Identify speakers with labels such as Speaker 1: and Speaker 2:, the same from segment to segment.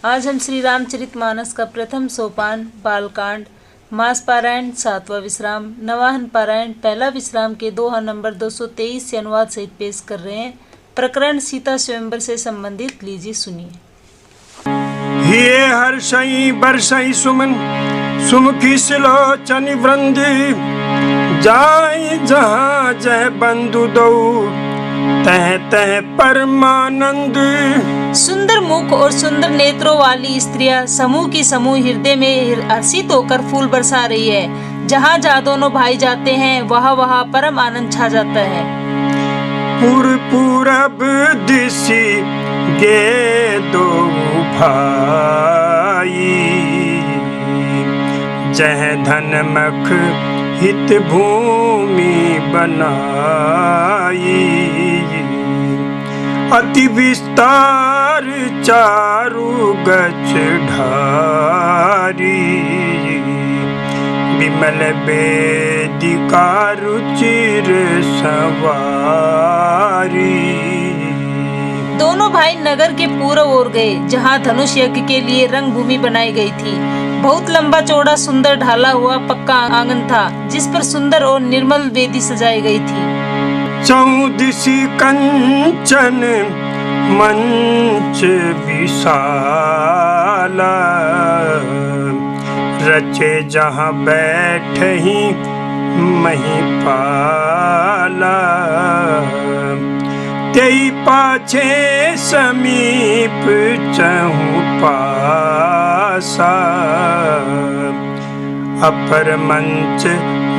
Speaker 1: आज हम श्री रामचरितमानस का प्रथम सोपान बालकांड, मास पारायण 7वां विश्राम, नवाहन पारायण पहला विश्राम के दोहा नंबर 223 से अनुवाद सहित पेश कर रहे हैं। प्रकरण सीता स्वयंवर से संबंधित, लीजिए सुनिए।
Speaker 2: ये हर्षई बरसई सुमन सुमुखी सिलोचन वृंदी, जाई जहाँ जय बंधु दो तह तह परमानंद।
Speaker 1: सुंदर मुख और सुंदर नेत्रों वाली स्त्रियां समूह की समूह हृदय में हर्षित होकर फूल बरसा रही है। जहाँ जहाँ दोनों भाई जाते हैं वहाँ वहाँ परम आनंद छा जाता है।
Speaker 2: पूरब दिशि गे दो भाई, जह धन मख हित भूमि बनाई। अति विस्तार चारु गछ ढारी, विमल वेदिका रुचिर सवारी।
Speaker 1: दोनों भाई नगर के पूर्व ओर गए, जहाँ धनुष यज्ञ के लिए रंग भूमि बनाई गई थी। बहुत लंबा चौड़ा सुंदर ढाला हुआ पक्का आंगन था, जिस पर सुंदर और निर्मल वेदी सजाई गई थी।
Speaker 2: चौदिसी कंचन मंच विशाला, रचे जहाँ बैठही महिपाला। तेई पाछे समीप चहु पासा, अपर मंच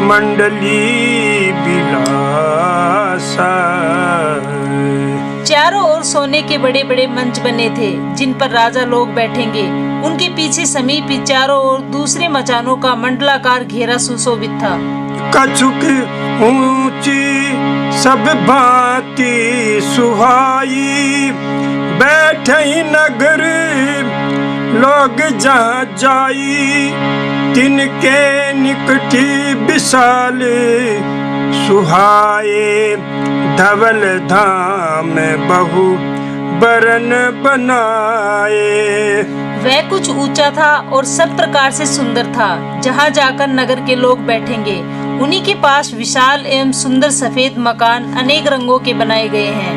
Speaker 2: मंडली बिलासा।
Speaker 1: चारों ओर सोने के बड़े बड़े मंच बने थे, जिन पर राजा लोग बैठेंगे। उनके पीछे समीप ही चारों ओर दूसरे मचानों का मंडलाकार घेरा सुशोभित था।
Speaker 2: कछुक ऊंची सब भांति सुहाई, बैठई नगर लोग जहाँ जाई। तिनके निकटी विशाल सुहाए, धवल धाम बहु बरन बनाए।
Speaker 1: वह कुछ ऊंचा था और सब प्रकार से सुंदर था। जहाँ जाकर नगर के लोग बैठेंगे, उन्हीं के पास विशाल एवं सुंदर सफेद मकान अनेक रंगों के बनाए गए हैं।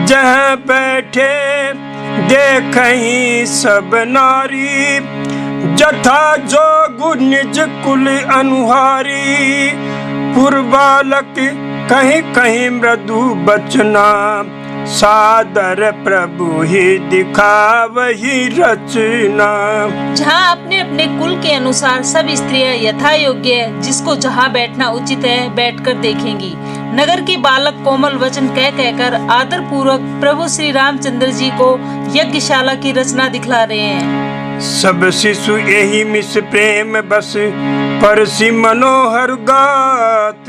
Speaker 2: जहाँ बैठे देखहीं सब नारी, जथा जोगु निज कुल अनुहारी। पुरबालक कहीं कहीं मृदु बचना, सादर प्रभु ही दिखावही रचना।
Speaker 1: जहाँ अपने अपने कुल के अनुसार सब स्त्रियां यथा योग्य जिसको जहाँ बैठना उचित है बैठकर देखेंगी। नगर के बालक कोमल वचन कह कहकर आदर पूर्वक प्रभु श्री रामचंद्र जी को यज्ञशाला की रचना दिखला रहे हैं।
Speaker 2: सब शिशु यही मिस प्रेम बस, परसी मनोहर गात।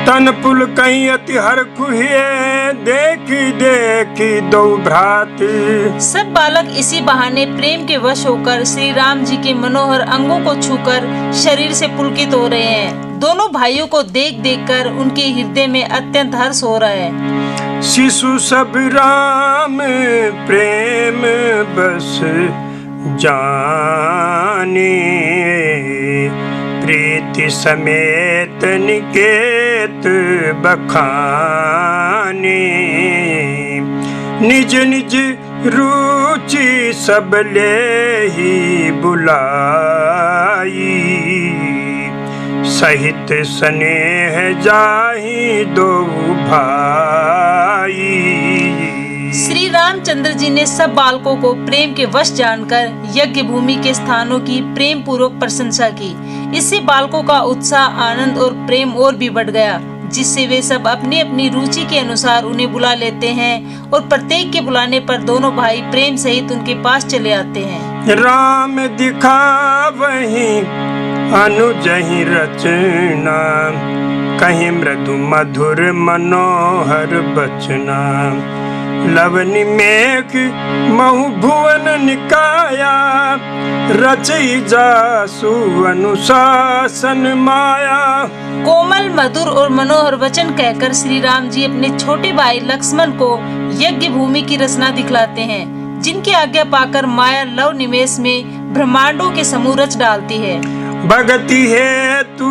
Speaker 2: तन पुल कहीं अति हर खुहिए, देखी देखी दो भ्रात।
Speaker 1: सब बालक इसी बहाने प्रेम के वश होकर श्री राम जी के मनोहर अंगों को छूकर शरीर से पुलकित हो रहे हैं। दोनों भाइयों को देख देख कर उनके हृदय में अत्यंत हर्ष हो रहा है।
Speaker 2: शिशु सब राम प्रेम बस जाने, प्रीति समेत निकेत बखाने। निज निज रुचि सब ले ही बुलाई, सहित स्नेह जाहि दो भाई।
Speaker 1: श्री रामचंद्र जी ने सब बालकों को प्रेम के वश जानकर यज्ञ भूमि के स्थानों की प्रेम पूर्वक प्रशंसा की। इससे बालकों का उत्साह, आनंद और प्रेम और भी बढ़ गया, जिससे वे सब अपनी अपनी रुचि के अनुसार उन्हें बुला लेते हैं और प्रत्येक के बुलाने पर दोनों भाई प्रेम सहित उनके पास चले आते हैं।
Speaker 2: राम दिखावहि अनुजहि रचना, कहीं मृदु मधुर मनोहर बचना। लवनी मेघ महु भुवन निकाया, रचई जासु अनुशासन माया।
Speaker 1: कोमल मधुर और मनोहर वचन कहकर श्री राम जी अपने छोटे भाई लक्ष्मण को यज्ञ भूमि की रचना दिखलाते हैं, जिनकी आज्ञा पाकर माया लव निमेष में ब्रह्मांडों के समूह रच डालती है।
Speaker 2: भगति है तू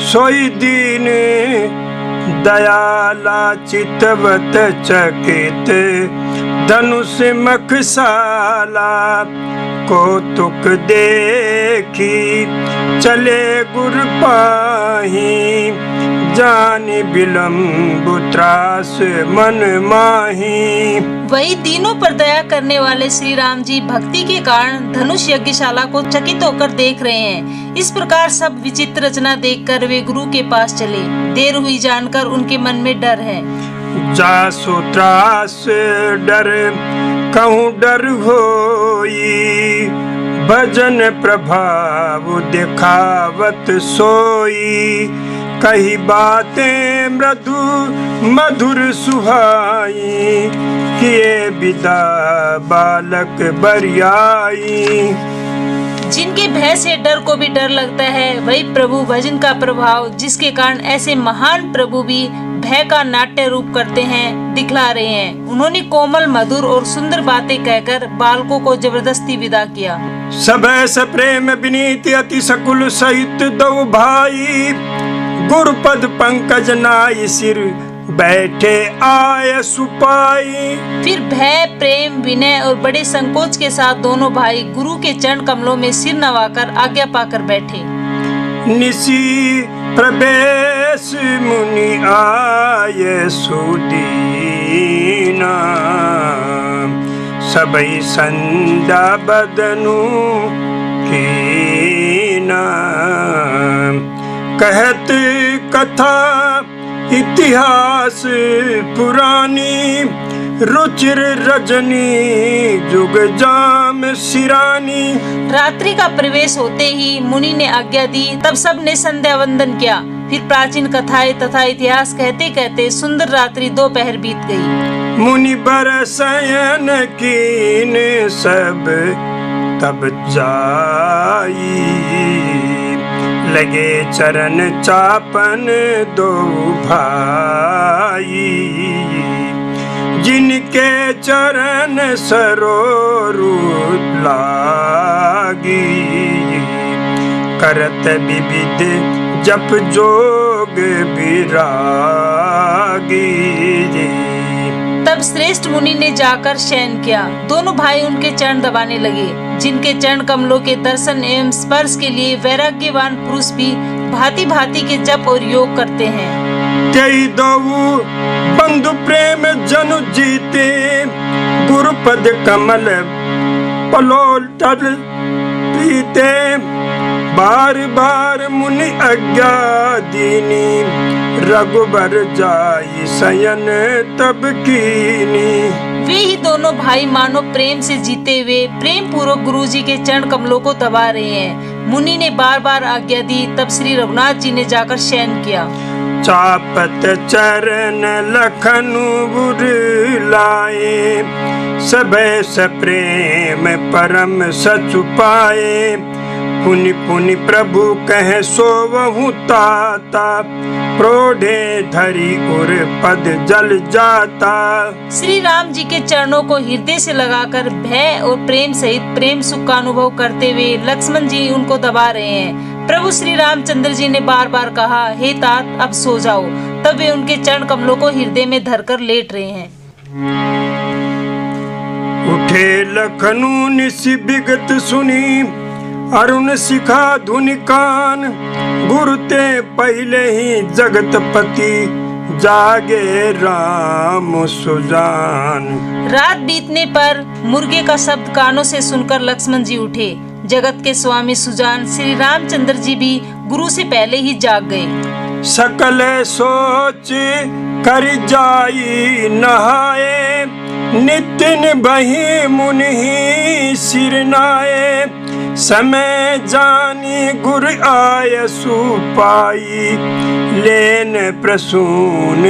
Speaker 2: सोई दीन दयाला चितवत चकित धनुष मखसाला कौतुक देखी चले गुर पाही जानी विलम्ब त्रास मन माही।
Speaker 1: वही तीनों पर दया करने वाले श्री राम जी भक्ति के कारण धनुष यज्ञशाला को चकित होकर देख रहे हैं। इस प्रकार सब विचित्र रचना देखकर वे गुरु के पास चले। देर हुई जानकर उनके मन में डर है।
Speaker 2: जासु त्रास डर कहूँ डर होई भजन प्रभाव दिखावत सोई कही बातें मृदु मधुर सुहाई किए विदा बालक बरियाई।
Speaker 1: जिनके भय से डर को भी डर लगता है वही प्रभु भजन का प्रभाव जिसके कारण ऐसे महान प्रभु भी भय का नाट्य रूप करते हैं दिखला रहे हैं। उन्होंने कोमल मधुर और सुंदर बातें कहकर बालकों को जबरदस्ती विदा किया।
Speaker 2: सब ऐसे प्रेम विनीत अति सकुल सहित दो भाई गुरुपद पंकज नाई सिर बैठे आय सुपाई।
Speaker 1: फिर भय प्रेम विनय और बड़े संकोच के साथ दोनों भाई गुरु के चरण कमलों में सिर नवाकर आज्ञा पाकर बैठे।
Speaker 2: निसी प्रवेश मुनि आय सुदीना सबई संदा बदनु कीना कहत कथा इतिहास पुरानी रुचिर रजनी जुग जाम सिरानी।
Speaker 1: रात्रि का प्रवेश होते ही मुनि ने आज्ञा दी। तब सब ने संध्या वंदन किया। फिर प्राचीन कथाएं तथा इतिहास कहते कहते सुंदर रात्रि दोपहर बीत गई।
Speaker 2: मुनि बरसयन कीन सब तब जाई लगे चरण चापन दो भाई जिनके चरण सरोरु लागी करत विविध जप जोग विरागी।
Speaker 1: तब श्रेष्ठ मुनि ने जाकर शयन किया। दोनों भाई उनके चरण दबाने लगे। जिनके चरण कमलों के दर्शन एवं स्पर्श के लिए वैराग्यवान पुरुष भी भांति भांति के जप और योग करते हैं।
Speaker 2: तेई दो बंधु प्रेम जनु जीते गुरुपद कमल पलोटल पीते बार बार मुनि आज्ञा दीनी रघुबर जाई शयन तब कीनी।
Speaker 1: वे ही दोनों भाई मानो प्रेम से जीते हुए प्रेम पूर्वक गुरु जी के चरण कमलों को दबा रहे हैं। मुनि ने बार बार आज्ञा दी। तब श्री रघुनाथ जी ने जाकर शयन किया।
Speaker 2: चापत चरण लखनु बुर लाए सबे सप्रेम परम सचु पाए पुनि पुनि प्रभु कहे सोवहु ताता प्रोढ़े धरी उर पद जल जाता।
Speaker 1: श्री राम जी के चरणों को हृदय से लगाकर भय और प्रेम सहित प्रेम सुख का अनुभव करते हुए लक्ष्मण जी उनको दबा रहे हैं। प्रभु श्री रामचंद्र जी ने बार बार कहा, हे तात अब सो जाओ। तब वे उनके चरण कमलों को हृदय में धरकर लेट रहे हैं।
Speaker 2: उठे लखनऊ निसि विगत सुनी अरुण शिखा धुनि कान गुरु ते पहले ही जगतपति जागे राम सुजान।
Speaker 1: रात बीतने पर मुर्गे का शब्द कानों से सुनकर लक्ष्मण जी उठे। जगत के स्वामी सुजान श्री रामचंद्र जी भी गुरु से पहले ही जाग गए।
Speaker 2: सकल सोच कर जाई नहाए नितिन बही मुनि सिर नाए समय जानी गुर आय सुपाई लेन प्रसून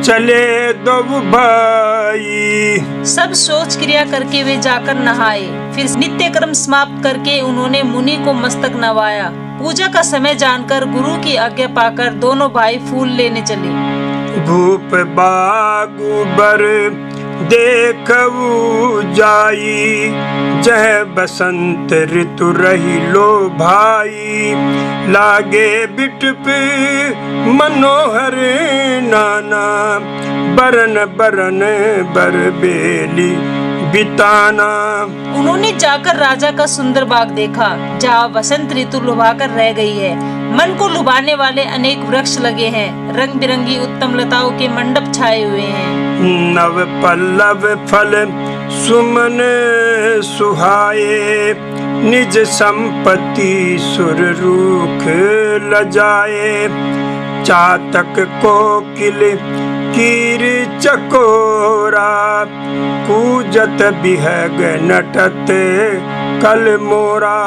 Speaker 2: चले दो भाई।
Speaker 1: सब सोच क्रिया करके वे जाकर नहाए। फिर नित्य कर्म समाप्त करके उन्होंने मुनि को मस्तक नवाया। पूजा का समय जानकर गुरु की आज्ञा पाकर दोनों भाई फूल लेने चले।
Speaker 2: धूप बागु बर देखऊ जाई, जह बसंत ऋतु रही लो भाई। लागे बिटप मनोहर नाना, बरन बरन बरबेली बिताना।
Speaker 1: उन्होंने जाकर राजा का सुंदर बाग देखा, जहाँ बसंत ऋतु लुभाकर रह गई है। मन को लुभाने वाले अनेक वृक्ष लगे हैं, रंग बिरंगी उत्तम लताओं के मंडप छाए हुए हैं।
Speaker 2: नव पल्लव फल सुमन सुहाए, निज संपत्ति सुर रूख लजाए। चातक कोकिल कीर चकोरा, कूजत बिहग नटत कल मोरा।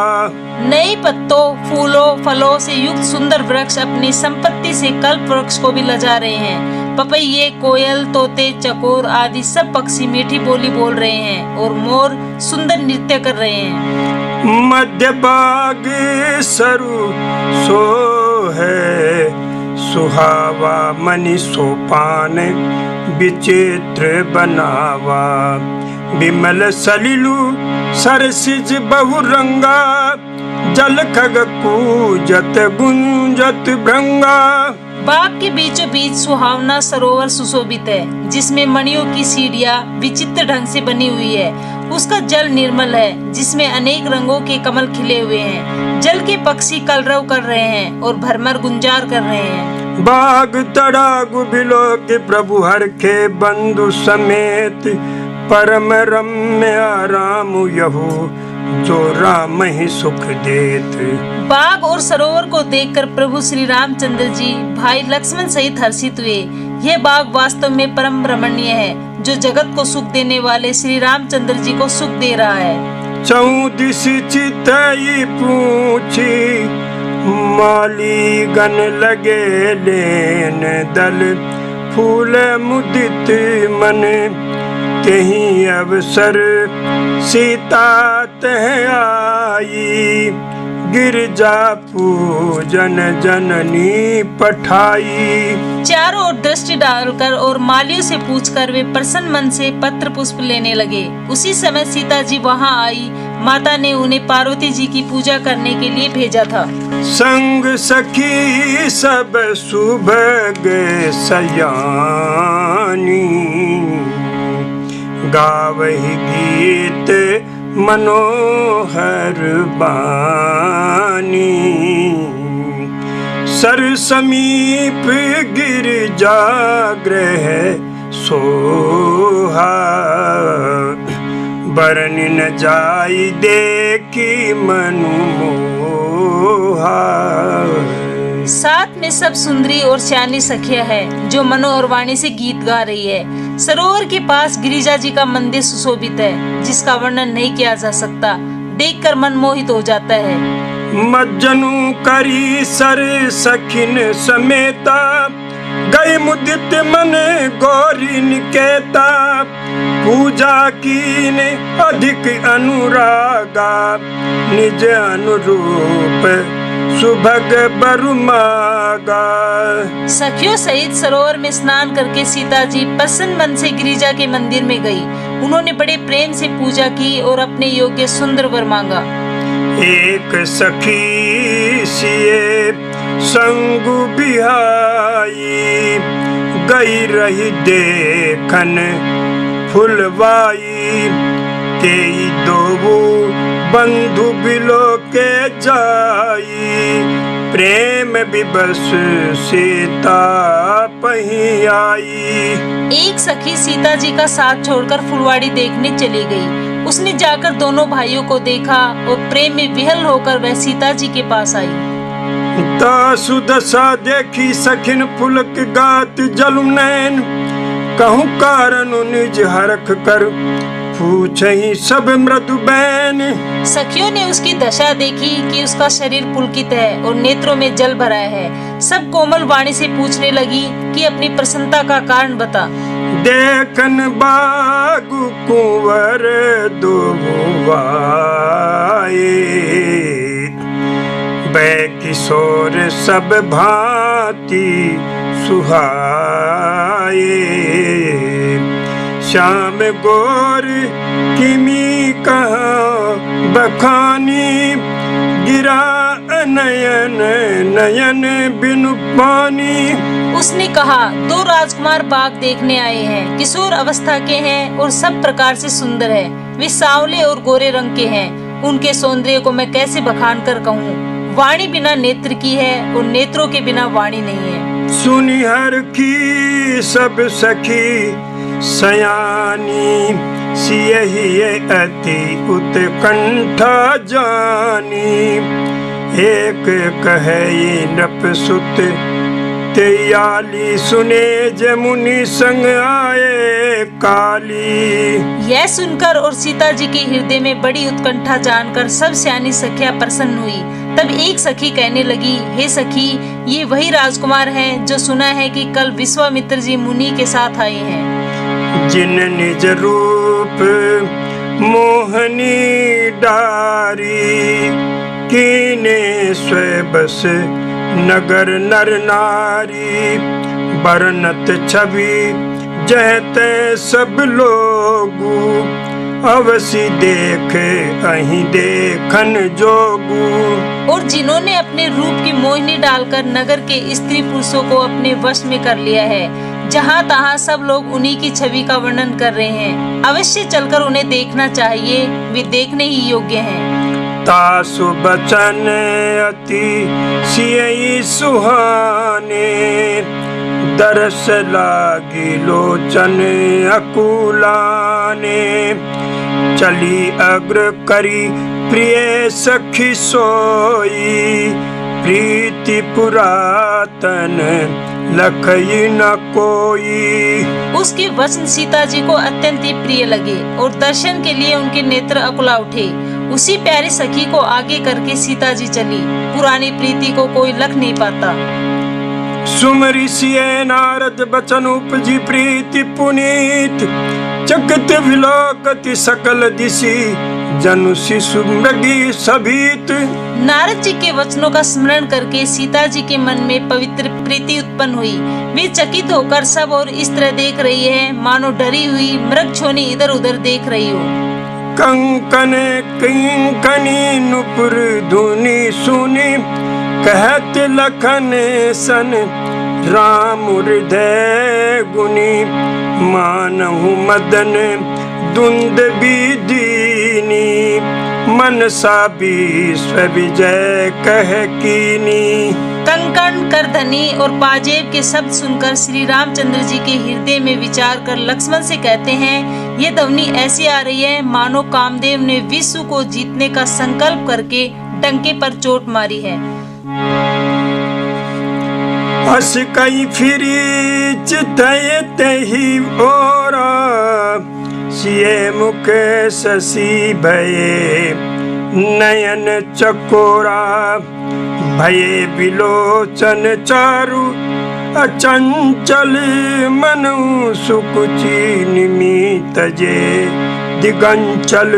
Speaker 1: नए पत्तों, फूलों, फलों से युक्त सुंदर वृक्ष अपनी संपत्ति से कल्प वृक्ष को भी लजा रहे हैं। पपैये, कोयल, तोते, चकोर आदि सब पक्षी मीठी बोली बोल रहे हैं और मोर सुंदर नृत्य कर रहे हैं।
Speaker 2: मध्य बाग सरु सो है, सुहावा मणि सोपान विचित्र बनावा। विमल सलिलु सरसिज बहुरंगा, जल खग कूजत गुंजत भृंगा।
Speaker 1: बाग के बीचों बीच सुहावना सरोवर सुशोभित है, जिसमें मणियों की सीढ़ियाँ विचित्र ढंग से बनी हुई है। उसका जल निर्मल है, जिसमें अनेक रंगों के कमल खिले हुए हैं। जल के पक्षी कलरव कर रहे हैं और भरमर गुंजार कर रहे हैं।
Speaker 2: बाग तड़ागु बिलो के प्रभु हर के बंधु समेत, परम रम्य आराम यहू जो राम ही सुख देत।
Speaker 1: बाग और सरोवर को देखकर प्रभु श्री रामचंद्र जी भाई लक्ष्मण सहित हर्षित हुए। यह बाग वास्तव में परम रमणीय है, जो जगत को सुख देने वाले श्री रामचंद्र जी को सुख दे रहा है।
Speaker 2: चौदिस चितई पूछी, माली गन लगे लेन दल। फूल मुदित मन तेहि अवसर, सीता तह आई। गिरजा पूजन जननी पठाई।
Speaker 1: चारों ओर दृष्टि डालकर और मालियों से पूछकर वे प्रसन्न मन से पत्र पुष्प लेने लगे। उसी समय सीता जी वहां आई। माता ने उन्हें पार्वती जी की पूजा करने के लिए भेजा था।
Speaker 2: संग सखी सब सुभग सयानी, गावहि गीत मनोहर बानी। सर समीप गिरजा गृह सोहा, बरनि न जाई देखी मनु मोहा।
Speaker 1: साथ में सब सुंदरी और श्यानी सखिया है, जो मनो और वाणी से गीत गा रही है। सरोवर के पास गिरिजा जी का मंदिर सुशोभित है, जिसका वर्णन नहीं किया जा सकता। देखकर मन मोहित हो जाता है।
Speaker 2: मज्जनु करी सर सखिन समेता, गई मुदित मन गौरी निकेता। पूजा कीन अधिक अनुरागा, निज अनुरूप सुभग बरुमागा।
Speaker 1: सखियों सहित सरोवर में स्नान करके सीता जी प्रसन्न मन से गिरिजा के मंदिर में गई। उन्होंने बड़े प्रेम से पूजा की और अपने योग्य सुंदर वर मांगा।
Speaker 2: एक सखी सिए संगु बिहाई, गई रही देखन फुलवाई। तेई दोबू बंधु बिलो के जाई, प्रेम विबस सीता पही आई।
Speaker 1: एक सखी सीता जी का साथ छोड़कर फुलवाड़ी देखने चली गई। उसने जाकर दोनों भाइयों को देखा और प्रेम में विहल होकर वह सीता जी के पास आई।
Speaker 2: तासु दशा देखी सखिन पुलक गात जलु नैन, कहूँ कारण निज हरख कर पूछहि सब मृदु बैन।
Speaker 1: सखियों ने उसकी दशा देखी कि उसका शरीर पुलकित है और नेत्रों में जल भरा है। सब कोमल वाणी से पूछने लगी कि अपनी प्रसन्नता का कारण बता।
Speaker 2: देखन बागु कुंवर दुआए, बै किशोर सब भांति सुहाए। श्याम गोर किमी कहाँ बखानी, गिरा नयन नयन बिनु पानी।
Speaker 1: उसने कहा, दो राजकुमार बाग देखने आए हैं, किशोर अवस्था के हैं और सब प्रकार से सुंदर है। वे सांवले और गोरे रंग के हैं। उनके सौंदर्य को मैं कैसे बखान कर कहूँ। वाणी बिना नेत्र की है और नेत्रों के बिना वाणी नहीं है।
Speaker 2: सुनी हर की सब सखी सयानी, सियहि अति उत्कंठा जानी। एक कहे नृपसुत तेयाली, सुने जमुनि संग आए काली।
Speaker 1: यह सुनकर और सीता जी के हृदय में बड़ी उत्कंठा जानकर सब सयानी सखियां प्रसन्न हुई। तब एक सखी कहने लगी, हे सखी, ये वही राजकुमार हैं जो सुना है कि कल विश्वामित्र जी मुनि के साथ आए हैं।
Speaker 2: जिन निज रूप मोहनी डारी, कीने स्व बस नगर नर नारी। बरनत छवि जहते सब लोगू, अवसी देखे अहीं देखन जोगू।
Speaker 1: और जिन्होंने अपने रूप की मोहिनी डालकर नगर के स्त्री पुरुषों को अपने वश में कर लिया है, जहाँ तहाँ सब लोग उन्हीं की छवि का वर्णन कर रहे हैं। अवश्य चलकर उन्हें देखना चाहिए, वे देखने ही योग्य हैं।
Speaker 2: तासु बचन अति सियहि सुहाने, दरस लागी लोचन अकुलाने। चली अग्र करी प्रिय सखी सोई, प्रीति पुरातन लखई न कोई।
Speaker 1: उसके वचन सीता जी को अत्यंत ही प्रिय लगे और दर्शन के लिए उनके नेत्र अकुला उठे। उसी प्यारे सखी को आगे करके सीता जी चली। पुरानी प्रीति को कोई लख नहीं पाता।
Speaker 2: सुमरि सिय नारद बचन उपजी प्रीति पुनीत, चकित विलोकति सकल दिशि, जनु शिशु मृगी सभीत।
Speaker 1: नारद जी के वचनों का स्मरण करके सीता जी के मन में पवित्र प्रीति उत्पन्न हुई। वे चकित होकर सब और इस तरह देख रही है मानो डरी हुई मृग छोनी इधर उधर देख रही हो।
Speaker 2: कंकन किंकनी नुपुर धुनि सुनी, कहत लखन सन राम हृदय गुनी। मानहु मदन दुंद दीनी, मनसा विश्व विजय कह कीनी।
Speaker 1: कंकण करधनी और पाजेब के शब्द सुनकर श्री रामचंद्र जी के हृदय में विचार कर लक्ष्मण से कहते हैं, ये ध्वनि ऐसी आ रही है मानो कामदेव ने विश्व को जीतने का संकल्प करके डंके पर चोट मारी है।
Speaker 2: अस कई फिरी चितय तही ओरा, सिए मुख शशि भये नयन चकोरा। भये विलोचन चारु अचंचल, मनु सुकुचि निमित जे दिगंचल।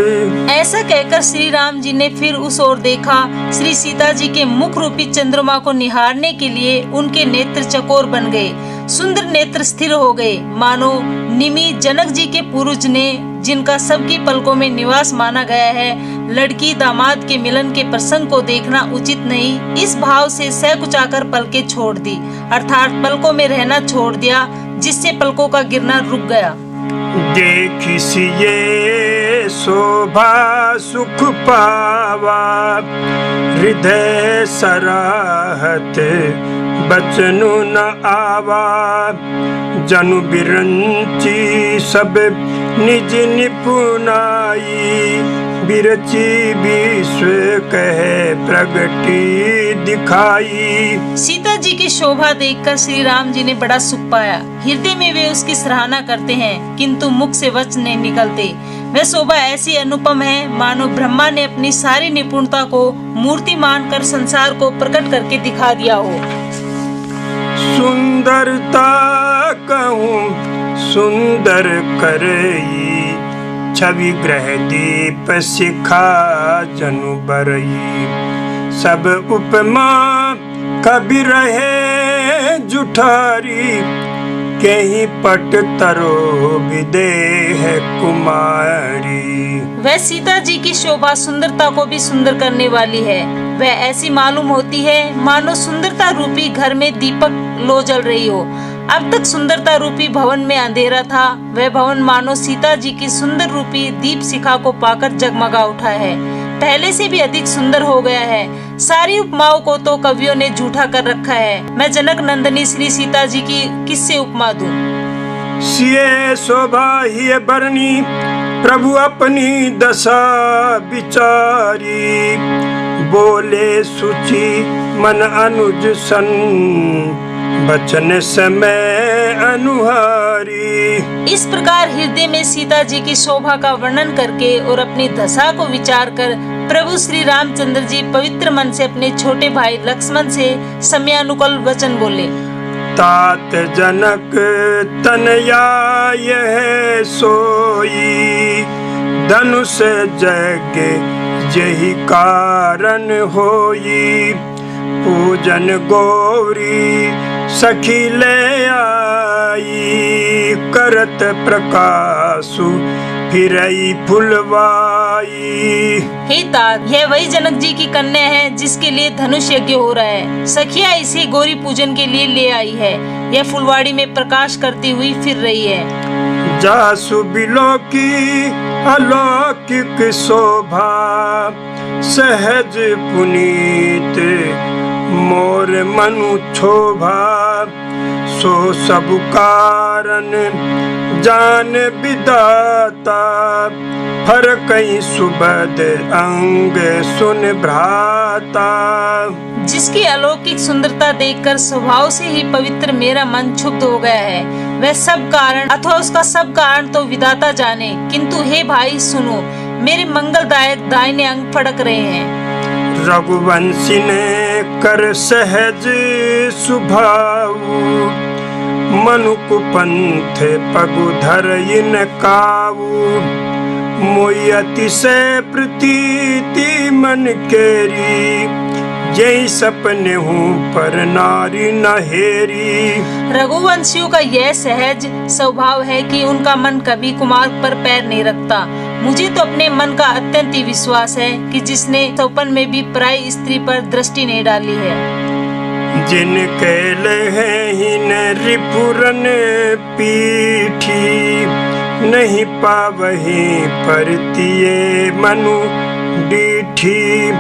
Speaker 1: ऐसा कहकर श्री राम जी ने फिर उस ओर देखा। श्री सीता जी के मुख रूपी चंद्रमा को निहारने के लिए उनके नेत्र चकोर बन गए। सुंदर नेत्र स्थिर हो गए, मानो निमि जनक जी के पूर्वज ने, जिनका सबकी पलकों में निवास माना गया है, लड़की दामाद के मिलन के प्रसंग को देखना उचित नहीं, इस भाव से सहकुचाकर पलकें छोड़ दी, अर्थात पलकों में रहना छोड़ दिया, जिससे पलकों का गिरना रुक गया।
Speaker 2: देखि सिए शोभा सुख पावा, हृदय सराहत बचनु न आवा। जनु बिरंची सब निज निपुनाई, बिरची विश्व कहे प्रगति दिखाई।
Speaker 1: सीता जी की शोभा देखकर श्री राम जी ने बड़ा सुख पाया। हृदय में वे उसकी सराहना करते हैं, किंतु मुख से वचन नहीं निकलते। वह शोभा ऐसी अनुपम है मानो ब्रह्मा ने अपनी सारी निपुणता को मूर्ति मानकर संसार को प्रकट करके दिखा दिया हो।
Speaker 2: सुंदरता कहूँ सुंदर करई, छवि ग्रह दीप शिखा जनु बरई। सब उपमा कबि रहे जुठारी, के ही पट तरो विदेह कुमारी।
Speaker 1: वह सीता जी की शोभा सुंदरता को भी सुंदर करने वाली है। वह ऐसी मालूम होती है मानो सुंदरता रूपी घर में दीपक लो जल रही हो। अब तक सुंदरता रूपी भवन में अंधेरा था, वह भवन मानो सीता जी की सुंदर रूपी दीप शिखा को पाकर जगमगा उठा है, पहले से भी अधिक सुंदर हो गया है। सारी उपमाओं को तो कवियों ने झूठा कर रखा है। मैं जनक नंदनी श्री सीता जी की किससे उपमा दूं?
Speaker 2: सिए शोभा ही बरनी प्रभु अपनी दशा विचारी, बोले सुचि मन अनुज सन बचन समय अनुहारी।
Speaker 1: इस प्रकार हृदय में सीता जी की शोभा का वर्णन करके और अपनी दशा को विचार कर प्रभु श्री रामचंद्र जी पवित्र मन से अपने छोटे भाई लक्ष्मण से समयानुकूल वचन बोले।
Speaker 2: तात जनक तनया यह सोई, धनुष जग जही कारण होई, पूजन गौरी सखी ले आई, करत प्रकाशु फिरई फुलवाई।
Speaker 1: हे तात, यह वही जनक जी की कन्या है जिसके लिए धनुष यज्ञ हो रहा है। सखिया इसे गौरी पूजन के लिए ले आई है। यह फुलवाड़ी में प्रकाश करती हुई फिर रही है।
Speaker 2: जासु बिलो की अलौकिक शोभा, सहज पुनीत मोर मनु क्षोभा, सो सब कारण जान विदाता, फर कई सुबद अंग सुन भ्राता।
Speaker 1: जिसकी अलौकिक सुंदरता देखकर स्वभाव से ही पवित्र मेरा मन क्षुब्ध हो गया है। वह सब कारण अथवा उसका सब कारण तो विधाता जाने, किंतु हे भाई सुनो, मेरे मंगलदायक दाहिने अंग फड़क रहे हैं।
Speaker 2: रघुवंशी ने कर सहज सुभाऊ, मनुकु पंथ पगुधर इन काऊ, मोयति से प्रतीति मन केरी, जय सपने हूँ पर नारी नहेरी।
Speaker 1: रघुवंशियों का यह सहज स्वभाव है कि उनका मन कभी कुमार्ग पर पैर नहीं रखता। मुझे तो अपने मन का अत्यंत ही विश्वास है कि जिसने सौपन में भी पराई स्त्री पर दृष्टि नहीं डाली है।
Speaker 2: जिन कैले हैं रिपुरन पीठी, नहीं पावही परतिये मनु डीठी,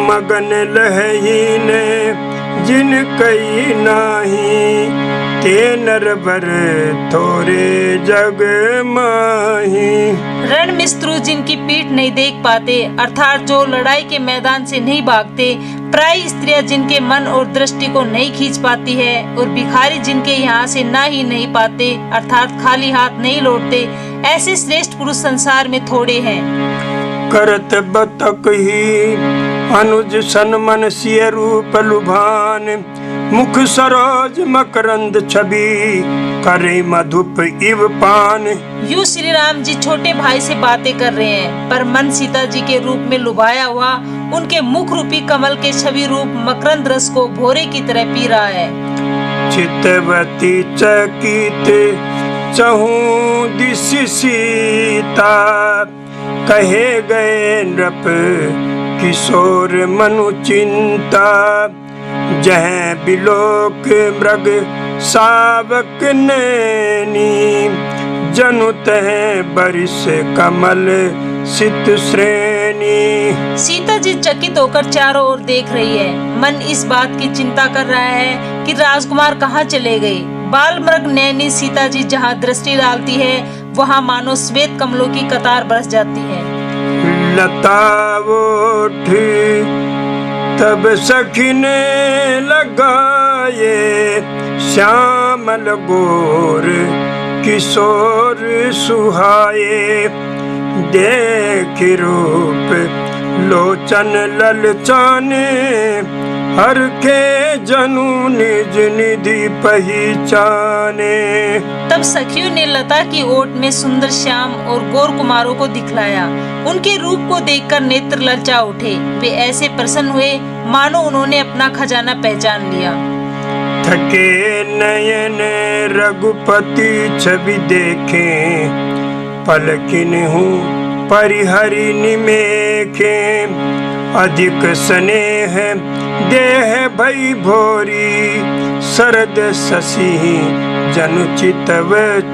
Speaker 2: मगन लहीन जिन कई नाही, ते नरबर थोरे जग माही।
Speaker 1: रण मिस्त्रु जिनकी पीठ नहीं देख पाते, अर्थात जो लड़ाई के मैदान से नहीं भागते, प्राय स्त्रियां जिनके मन और दृष्टि को नहीं खींच पाती है, और भिखारी जिनके यहाँ से ना ही नहीं पाते, अर्थात खाली हाथ नहीं लौटते, ऐसे श्रेष्ठ पुरुष संसार में थोड़े हैं।
Speaker 2: करत बतक ही अनुज सन मन सिय रूप लुभान, मुख सरोज मकरंद छवि, करे मधुप इव पान।
Speaker 1: यूं श्री राम जी छोटे भाई से बातें कर रहे हैं, पर मन सीता जी के रूप में लुभाया हुआ उनके मुख रूपी कमल के छवि रूप मकरंद रस को भोरे की तरह पी रहा है।
Speaker 2: चितवती चकित चहु दिश सीता, कहे गए नृप किशोर मनु चिंता, जह बिलोक मृग सावक नैनी, जनु तह बरिस कमल सित श्रेणी।
Speaker 1: सीता जी चकित होकर चारों ओर देख रही है। मन इस बात की चिंता कर रहा है कि राजकुमार कहाँ चले गए। बाल मृग नैनी सीता जी जहाँ दृष्टि डालती है, वहाँ मानो श्वेत कमलों की कतार बरस जाती है।
Speaker 2: लता उठी तब सखी ने लगाए, श्यामल गोर किशोर सुहाए, देख रूप लोचन ललचाने, हर के जनु निज निधि पहचाने।
Speaker 1: तब सखियों ने लता की ओट में सुंदर श्याम और गौर कुमारों को दिखलाया। उनके रूप को देखकर नेत्र ललचा उठे। वे ऐसे प्रसन्न हुए मानो उन्होंने अपना खजाना पहचान लिया।
Speaker 2: थके नयन रघुपति छवि देखे, पलकिन हूँ परिहरि निमेखे। अधिक स्नेह देह भई भोरी, शरद शशि जनु चितव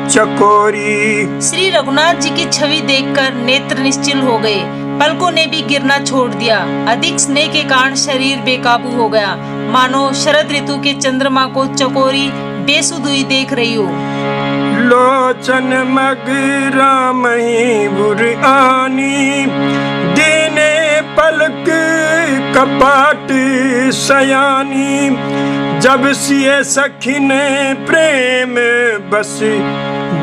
Speaker 2: चकोरी।
Speaker 1: श्री रघुनाथ जी की छवि देखकर नेत्र निश्चल हो गए, पलकों ने भी गिरना छोड़ दिया। अधिक स्नेह के कारण शरीर बेकाबू हो गया, मानो शरद ऋतु के चंद्रमा को चकोरी बेसुध हुई देख रही हो।
Speaker 2: लोचन मग राम ही बुर आनी, दीने पलक कपाट सयानी। जब सिए सखिन प्रेम बस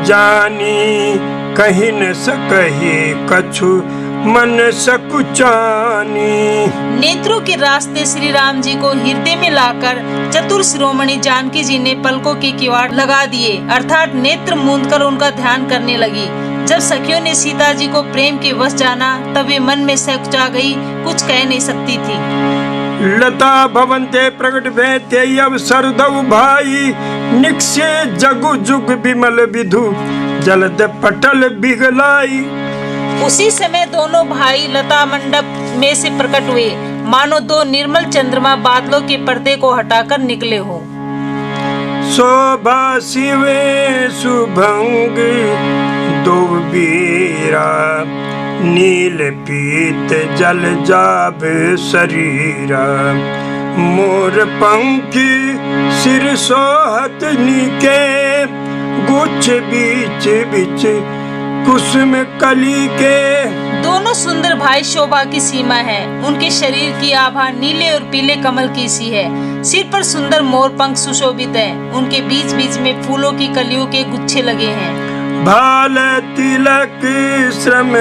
Speaker 2: जानी, कहीं न सकही कछु मन सकुचानी।
Speaker 1: नेत्रों के रास्ते श्री राम जी को हृदय में लाकर चतुर शिरोमणि जानकी जी ने पलकों के किवाड़ लगा दिए, अर्थात नेत्र मूंद कर उनका ध्यान करने लगी। जब सखियों ने सीता जी को प्रेम के वश जाना, तब वे मन में सकुचा गई, कुछ कह नहीं सकती थी।
Speaker 2: लता भवन्ते प्रकट भेते अवसर दऊ भाई, निक्षे जगु जुग विमल विधु जलद पटल बिगलाई।
Speaker 1: उसी समय दोनों भाई लता मंडप में से प्रकट हुए, मानो दो निर्मल चंद्रमा बादलों के पर्दे को हटाकर निकले हो।
Speaker 2: शोभा शिवे शुभंग दो बीरा, नील पीत जल जाब शरीरा। मोर पंखी सिर सोहत निके, गुच्छ बीच बीच कुसुम कली के।
Speaker 1: दोनों सुंदर भाई शोभा की सीमा है, उनके शरीर की आभा नीले और पीले कमल की सी है। सिर पर सुंदर मोर पंख सुशोभित है, उनके बीच बीच में फूलों की कलियों के गुच्छे लगे हैं।
Speaker 2: भाल तिलक श्रम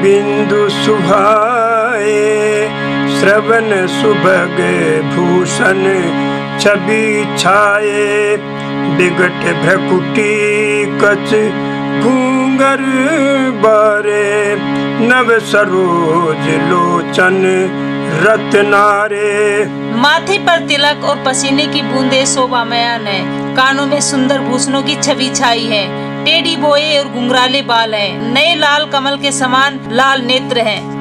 Speaker 2: बिंदु सुभाए, श्रवण सुभग भूषण छवि छाए। बिगट भ्रकुटी कच घूंगर बारे, नव सरोज लोचन रत्नारे।
Speaker 1: माथे पर तिलक और पसीने की बूंदे शोभामयान है, कानों में सुंदर भूषणों की छवि छाई है, टेढ़ी बोए और घुंघराले बाल हैं, नए लाल कमल के समान लाल नेत्र हैं।